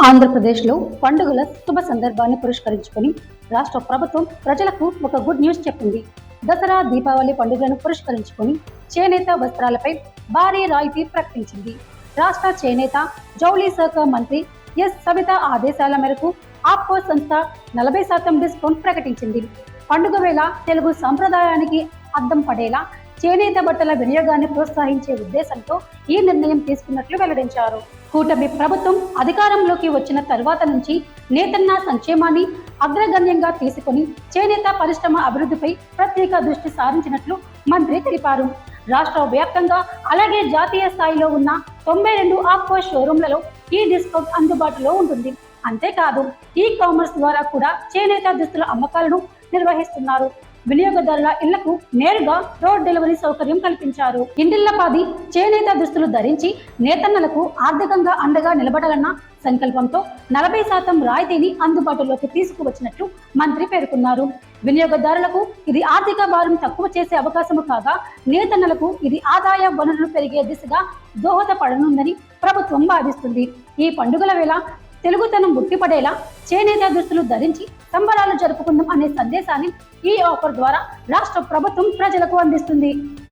ఆంధ్రప్రదేశ్లో పండుగల శుభ సందర్భాన్ని పురస్కరించుకొని రాష్ట్ర ప్రభుత్వం ప్రజలకు ఒక గుడ్ న్యూస్ చెప్పింది. దసరా, దీపావళి పండుగలను పురస్కరించుకొని చేనేత వస్త్రాలపై భారీ రాయితీ ప్రకటించింది. రాష్ట్ర చేనేత జౌళి శాఖ మంత్రి ఎస్ సవిత ఆదేశాల మేరకు ఆప్కో సంస్థ 40% డిస్కౌంట్ ప్రకటించింది. పండుగ వేళ తెలుగు సంప్రదాయానికి అద్దం పడేలా చేనేత బట్టల వినియోగాన్ని ప్రోత్సహించే ఉద్దేశంతో ఈ నిర్ణయం తీసుకున్నట్లు వెల్లడించారు. కూటమి ప్రభుత్వం అధికారంలోకి వచ్చిన తర్వాత నుంచి నేతన్న సంక్షేమాన్ని అగ్రగణ్యంగా తీసుకుని చేనేత పరిశ్రమ అభివృద్ధిపై ప్రత్యేక దృష్టి సారించినట్లు మంత్రి తెలిపారు. రాష్ట్ర వ్యాప్తంగా అలాగే జాతీయ స్థాయిలో ఉన్న 92 ఆప్కో షోరూంలలో ఈ డిస్కౌంట్ అందుబాటులో ఉంటుంది. అంతేకాదు, ఈ కామర్స్ ద్వారా కూడా చేనేత దుస్తుల అమ్మకాలను నిర్వహిస్తున్నారు. వినియోగదారుల ఇళ్లకు నేరుగా డోర్ డెలివరీ సౌకర్యం కల్పించారు. ఇంటిల్లపాది చేనేత దుస్తులు ధరించి నేతన్నలకు ఆర్థికంగా అండగా నిలబడాలన్న సంకల్పంతో 40% రాయితీని అందుబాటులోకి తీసుకువచ్చినట్లు మంత్రి పేర్కొన్నారు. వినియోగదారులకు ఇది ఆర్థిక భారం తక్కువ చేసే అవకాశము కాగా నేతన్నలకు ఇది ఆదాయ వనరులు పెరిగే దిశగా దోహదపడనుందని ప్రభుత్వం భావిస్తుంది. ఈ పండుగల వేళ తెలుగుతనం ఉట్టిపడేలా చేనేత దుస్తులు ధరించి సంబరాలు జరుపుకుందాం అనే సందేశాన్ని ఈ ఆఫర్ ద్వారా రాష్ట్ర ప్రభుత్వం ప్రజలకు అందిస్తుంది.